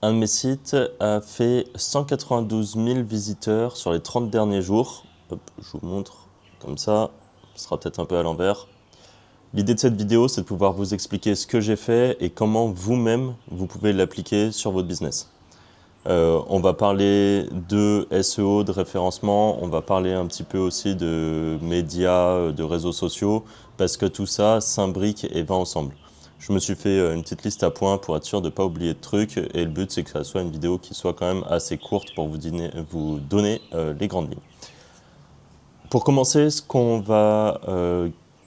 Un de mes sites a fait 192 000 visiteurs sur les 30 derniers jours. Hop, je vous montre comme ça, ce sera peut-être un peu à l'envers. L'idée de cette vidéo, c'est de pouvoir vous expliquer ce que j'ai fait et comment vous-même, vous pouvez l'appliquer sur votre business. On va parler de SEO, de référencement, on va parler un petit peu aussi de médias, de réseaux sociaux, parce que tout ça s'imbrique et va ensemble. Je me suis fait une petite liste à points pour être sûr de ne pas oublier de trucs, et le but c'est que ça soit une vidéo qui soit quand même assez courte pour vous donner les grandes lignes. Pour commencer, ce qu'on va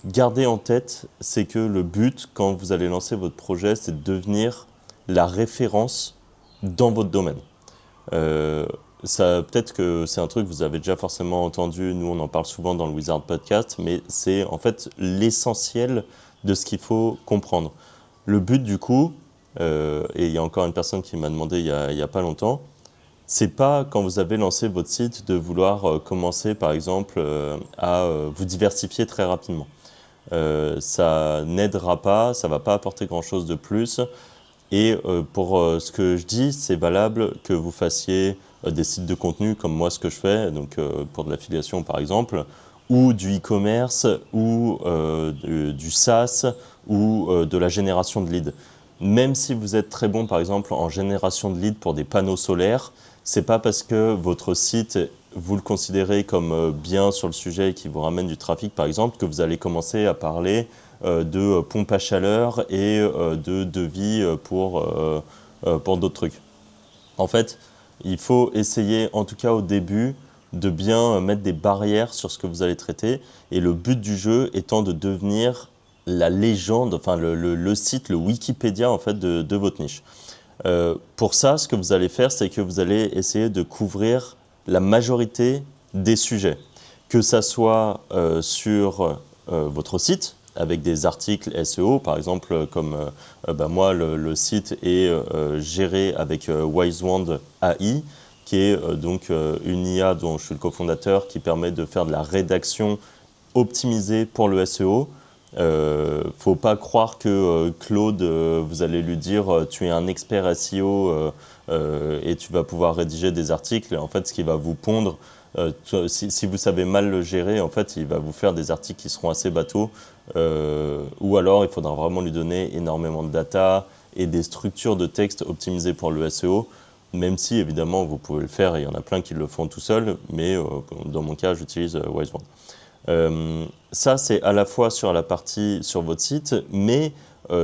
garder en tête, c'est que le but, quand vous allez lancer votre projet, c'est de devenir la référence dans votre domaine. Peut-être que c'est un truc que vous avez déjà forcément entendu, nous on en parle souvent dans le Wizard Podcast, mais c'est en fait l'essentiel de ce qu'il faut comprendre. Le but du coup, et il y a encore une personne qui m'a demandé il y a pas longtemps, c'est pas quand vous avez lancé votre site de vouloir commencer par exemple à vous diversifier très rapidement. Ça n'aidera pas, ça va pas apporter grand chose de plus. Et pour ce que je dis, c'est valable que vous fassiez des sites de contenu comme moi ce que je fais, donc pour de l'affiliation par exemple, ou du e-commerce, ou du SaaS, ou de la génération de leads. Même si vous êtes très bon par exemple en génération de leads pour des panneaux solaires, c'est pas parce que votre site, vous le considérez comme bien sur le sujet et qui vous ramène du trafic par exemple, que vous allez commencer à parler de pompe à chaleur et de devis pour d'autres trucs. En fait, il faut essayer, en tout cas au début, de bien mettre des barrières sur ce que vous allez traiter. Et le but du jeu étant de devenir la légende, enfin le site, le Wikipédia en fait de votre niche. Pour ça, ce que vous allez faire, c'est que vous allez essayer de couvrir la majorité des sujets. Que ça soit sur votre site, avec des articles SEO, par exemple, comme moi, le site est géré avec Wisewand AI, qui est donc une IA dont je suis le cofondateur, qui permet de faire de la rédaction optimisée pour le SEO. Faut pas croire que Claude, vous allez lui dire tu es un expert SEO et tu vas pouvoir rédiger des articles. En fait, ce qui va vous pondre, si vous savez mal le gérer, en fait, il va vous faire des articles qui seront assez bateaux. Ou alors, il faudra vraiment lui donner énormément de data et des structures de texte optimisées pour le SEO. Même si, évidemment, vous pouvez le faire, et il y en a plein qui le font tout seul, mais dans mon cas, j'utilise Wisewand. Ça, c'est à la fois sur la partie sur votre site, mais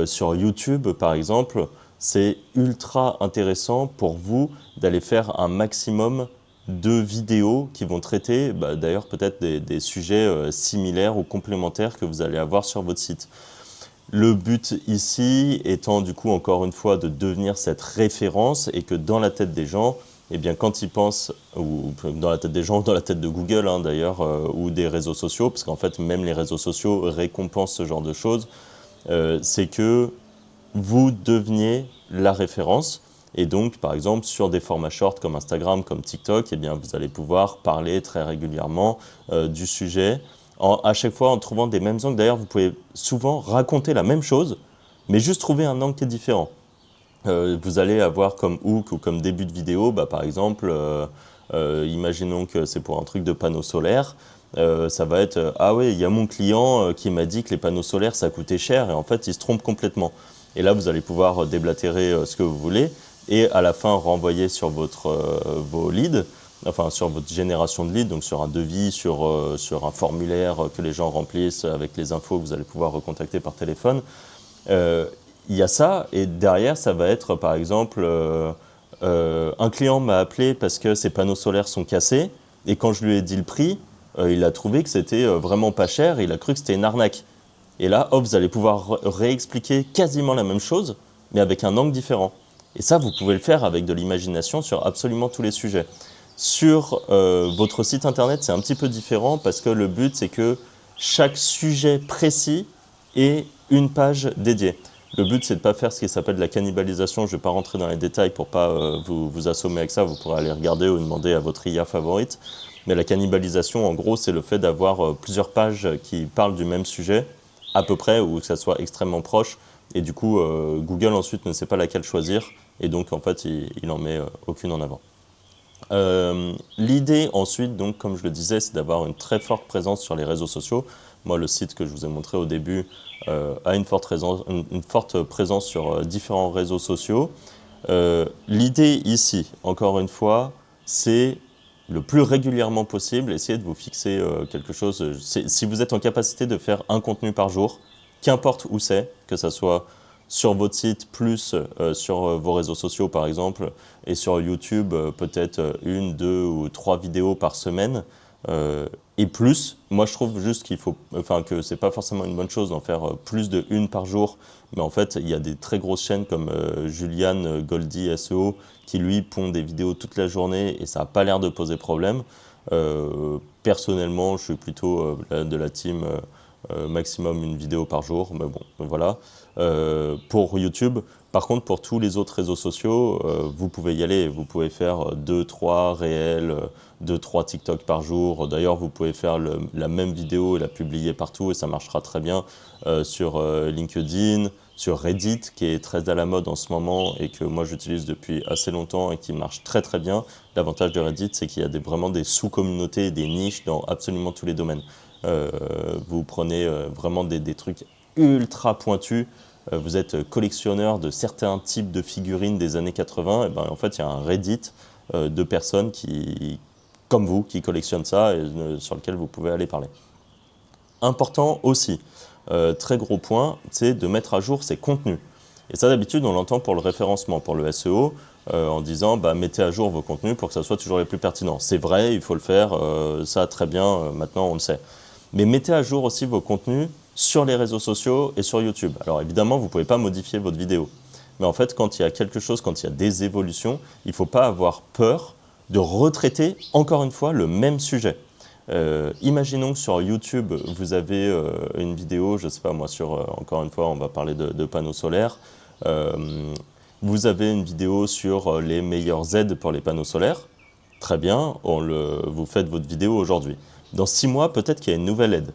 sur YouTube, par exemple, c'est ultra intéressant pour vous d'aller faire un maximum de vidéos qui vont traiter, d'ailleurs, peut-être des sujets similaires ou complémentaires que vous allez avoir sur votre site. Le but ici étant du coup encore une fois de devenir cette référence et que dans la tête des gens, eh bien quand ils pensent, ou dans la tête des gens, dans la tête de Google d'ailleurs, ou des réseaux sociaux, parce qu'en fait même les réseaux sociaux récompensent ce genre de choses, c'est que vous deveniez la référence. Et donc, par exemple, sur des formats shorts comme Instagram, comme TikTok, eh bien, vous allez pouvoir parler très régulièrement du sujet, à chaque fois en trouvant des mêmes angles. D'ailleurs, vous pouvez souvent raconter la même chose, mais juste trouver un angle qui est différent. Vous allez avoir comme hook ou comme début de vidéo, par exemple, imaginons que c'est pour un truc de panneau solaire, ça va être ah ouais, il y a mon client qui m'a dit que les panneaux solaires ça coûtait cher et en fait il se trompe complètement. Et là vous allez pouvoir déblatérer ce que vous voulez et à la fin renvoyer sur vos leads, enfin sur votre génération de leads, donc sur un devis, sur un formulaire que les gens remplissent avec les infos que vous allez pouvoir recontacter par téléphone. Il y a ça, et derrière, ça va être par exemple, un client m'a appelé parce que ses panneaux solaires sont cassés, et quand je lui ai dit le prix, il a trouvé que c'était vraiment pas cher, et il a cru que c'était une arnaque. Et là, hop, vous allez pouvoir réexpliquer quasiment la même chose, mais avec un angle différent. Et ça, vous pouvez le faire avec de l'imagination sur absolument tous les sujets. Sur votre site internet, c'est un petit peu différent parce que le but, c'est que chaque sujet précis ait une page dédiée. Le but, c'est de ne pas faire ce qui s'appelle de la cannibalisation. Je ne vais pas rentrer dans les détails pour ne pas vous assommer avec ça. Vous pourrez aller regarder ou demander à votre IA favorite. Mais la cannibalisation, en gros, c'est le fait d'avoir plusieurs pages qui parlent du même sujet, à peu près, ou que ça soit extrêmement proche. Et du coup, Google ensuite ne sait pas laquelle choisir et donc en fait il en met aucune en avant. L'idée ensuite, donc, comme je le disais, c'est d'avoir une très forte présence sur les réseaux sociaux. Moi, le site que je vous ai montré au début a une forte présence sur différents réseaux sociaux. L'idée ici, encore une fois, c'est le plus régulièrement possible, essayer de vous fixer quelque chose. Si vous êtes en capacité de faire un contenu par jour, qu'importe où c'est, que ça soit sur votre site, plus sur vos réseaux sociaux par exemple, et sur YouTube, peut-être une, deux ou trois vidéos par semaine, et plus. Moi, je trouve juste que c'est pas forcément une bonne chose d'en faire plus de une par jour, mais en fait, il y a des très grosses chaînes comme Julian Goldie SEO qui lui pond des vidéos toute la journée et ça n'a pas l'air de poser problème. Personnellement, je suis plutôt de la team maximum une vidéo par jour, mais bon, voilà. Pour YouTube, par contre, pour tous les autres réseaux sociaux, vous pouvez y aller. Vous pouvez faire 2-3 réels, 2-3 TikTok par jour. D'ailleurs, vous pouvez faire la même vidéo et la publier partout et ça marchera très bien sur LinkedIn, sur Reddit, qui est très à la mode en ce moment et que moi j'utilise depuis assez longtemps et qui marche très très bien. L'avantage de Reddit, c'est qu'il y a vraiment des sous-communautés, des niches dans absolument tous les domaines. Vous prenez vraiment des trucs ultra pointus. Vous êtes collectionneur de certains types de figurines des années 80, et ben, en fait il y a un Reddit de personnes comme vous qui collectionnent ça et sur lequel vous pouvez aller parler. Important aussi, très gros point, c'est de mettre à jour ses contenus. Et ça d'habitude on l'entend pour le référencement, pour le SEO, en disant mettez à jour vos contenus pour que ça soit toujours les plus pertinents. C'est vrai, il faut le faire, ça très bien, maintenant on le sait. Mais mettez à jour aussi vos contenus sur les réseaux sociaux et sur YouTube. Alors évidemment, vous ne pouvez pas modifier votre vidéo. Mais en fait, quand il y a quelque chose, quand il y a des évolutions, il ne faut pas avoir peur de retraiter encore une fois le même sujet. Imaginons que sur YouTube, vous avez une vidéo, je ne sais pas moi, encore une fois, on va parler de panneaux solaires. Vous avez une vidéo sur les meilleures aides pour les panneaux solaires. Très bien, vous faites votre vidéo aujourd'hui. Dans 6 mois, peut-être qu'il y a une nouvelle aide.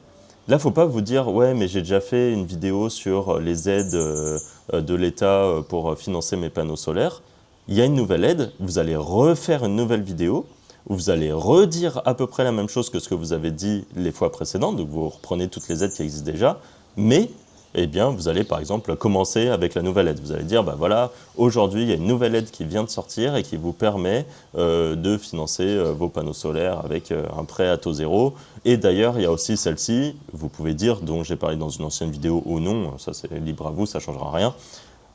Là, il ne faut pas vous dire « ouais, mais j'ai déjà fait une vidéo sur les aides de l'État pour financer mes panneaux solaires ». Il y a une nouvelle aide, vous allez refaire une nouvelle vidéo où vous allez redire à peu près la même chose que ce que vous avez dit les fois précédentes, donc vous reprenez toutes les aides qui existent déjà, mais eh bien, vous allez par exemple commencer avec la nouvelle aide. Vous allez dire, voilà, aujourd'hui, il y a une nouvelle aide qui vient de sortir et qui vous permet de financer vos panneaux solaires avec un prêt à taux zéro. Et d'ailleurs, il y a aussi celle-ci, vous pouvez dire, dont j'ai parlé dans une ancienne vidéo ou non, ça c'est libre à vous, ça ne changera rien.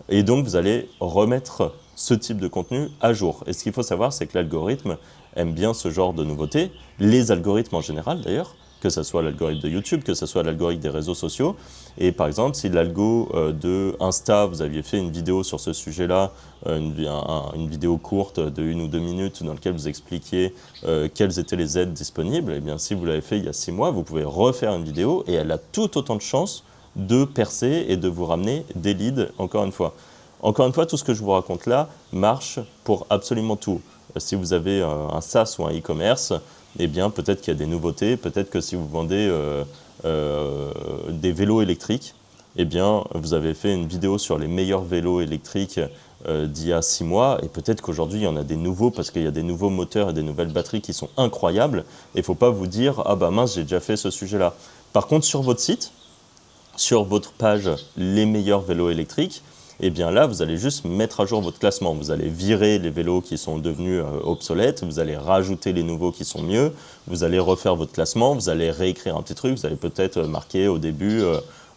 Et donc, vous allez remettre ce type de contenu à jour. Et ce qu'il faut savoir, c'est que l'algorithme aime bien ce genre de nouveautés, les algorithmes en général d'ailleurs, que ce soit l'algorithme de YouTube, que ce soit l'algorithme des réseaux sociaux. Et par exemple, si l'algo de Insta, vous aviez fait une vidéo sur ce sujet-là, une vidéo courte de 1 ou 2 minutes dans laquelle vous expliquiez quelles étaient les aides disponibles, et bien si vous l'avez fait il y a 6 mois, vous pouvez refaire une vidéo et elle a tout autant de chances de percer et de vous ramener des leads encore une fois. Encore une fois, tout ce que je vous raconte là marche pour absolument tout. Si vous avez un SaaS ou un e-commerce, eh bien peut-être qu'il y a des nouveautés, peut-être que si vous vendez des vélos électriques, eh bien vous avez fait une vidéo sur les meilleurs vélos électriques d'il y a 6 mois, et peut-être qu'aujourd'hui il y en a des nouveaux parce qu'il y a des nouveaux moteurs et des nouvelles batteries qui sont incroyables, et il ne faut pas vous dire « ah bah mince, j'ai déjà fait ce sujet-là ». Par contre, sur votre site, sur votre page « les meilleurs vélos électriques », et bien là, vous allez juste mettre à jour votre classement. Vous allez virer les vélos qui sont devenus obsolètes, vous allez rajouter les nouveaux qui sont mieux, vous allez refaire votre classement, vous allez réécrire un petit truc, vous allez peut-être marquer au début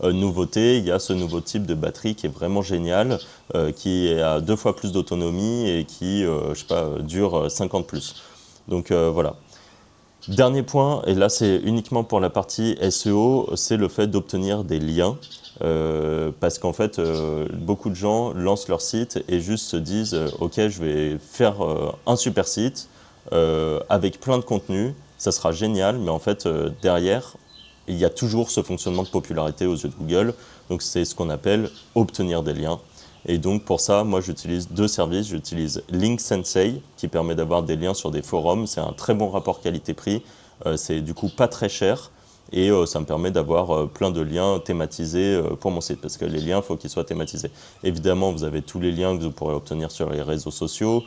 nouveauté, il y a ce nouveau type de batterie qui est vraiment génial, qui a 2 fois plus d'autonomie et qui, dure 50 plus. Donc voilà. Dernier point, et là c'est uniquement pour la partie SEO, c'est le fait d'obtenir des liens. Parce qu'en fait, beaucoup de gens lancent leur site et juste se disent ok, je vais faire un super site avec plein de contenu, ça sera génial, mais en fait, derrière, il y a toujours ce fonctionnement de popularité aux yeux de Google. Donc c'est ce qu'on appelle obtenir des liens. Et donc pour ça, moi j'utilise 2 services. J'utilise Link Sensei qui permet d'avoir des liens sur des forums. C'est un très bon rapport qualité-prix. C'est du coup pas très cher. et ça me permet d'avoir plein de liens thématisés pour mon site, parce que les liens, il faut qu'ils soient thématisés. Évidemment, vous avez tous les liens que vous pourrez obtenir sur les réseaux sociaux,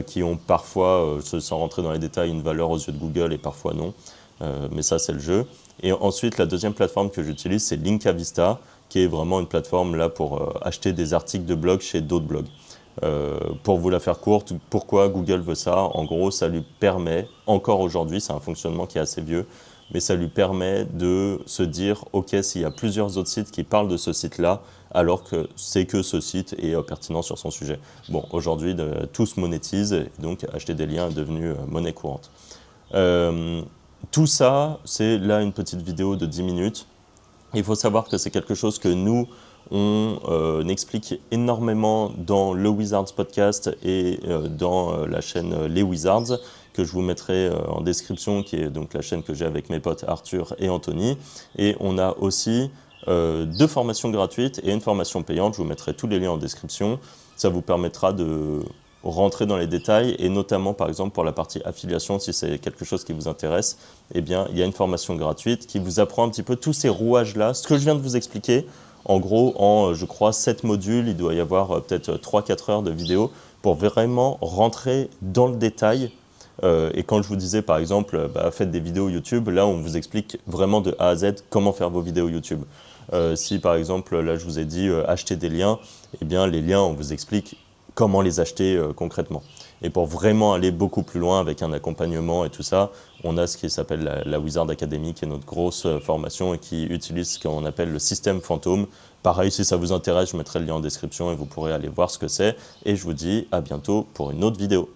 qui ont parfois, sans rentrer dans les détails, une valeur aux yeux de Google et parfois non. Mais ça, c'est le jeu. Et ensuite, la deuxième plateforme que j'utilise, c'est Linkavista, qui est vraiment une plateforme là pour acheter des articles de blog chez d'autres blogs. Pour vous la faire courte, pourquoi Google veut ça? En gros, ça lui permet, encore aujourd'hui, c'est un fonctionnement qui est assez vieux, mais ça lui permet de se dire, ok, s'il y a plusieurs autres sites qui parlent de ce site-là, alors que c'est que ce site est pertinent sur son sujet. Bon, aujourd'hui, tout se monétise, et donc acheter des liens est devenu monnaie courante. Tout ça, c'est là une petite vidéo de 10 minutes. Il faut savoir que c'est quelque chose que nous, on explique énormément dans le Wizards Podcast et dans la chaîne Les Wizards, que je vous mettrai en description, qui est donc la chaîne que j'ai avec mes potes Arthur et Anthony. Et on a aussi 2 formations gratuites et une formation payante. Je vous mettrai tous les liens en description. Ça vous permettra de rentrer dans les détails, et notamment par exemple pour la partie affiliation, si c'est quelque chose qui vous intéresse, eh bien il y a une formation gratuite qui vous apprend un petit peu tous ces rouages-là, ce que je viens de vous expliquer. En gros, en je crois 7 modules, il doit y avoir peut-être 3-4 heures de vidéo pour vraiment rentrer dans le détail. Et quand je vous disais par exemple, faites des vidéos YouTube, là on vous explique vraiment de A à Z comment faire vos vidéos YouTube. Si par exemple, là je vous ai dit acheter des liens, eh bien les liens on vous explique comment les acheter concrètement. Et pour vraiment aller beaucoup plus loin avec un accompagnement et tout ça, on a ce qui s'appelle la Wizard Academy, qui est notre grosse formation et qui utilise ce qu'on appelle le système fantôme. Pareil, si ça vous intéresse, je mettrai le lien en description et vous pourrez aller voir ce que c'est. Et je vous dis à bientôt pour une autre vidéo.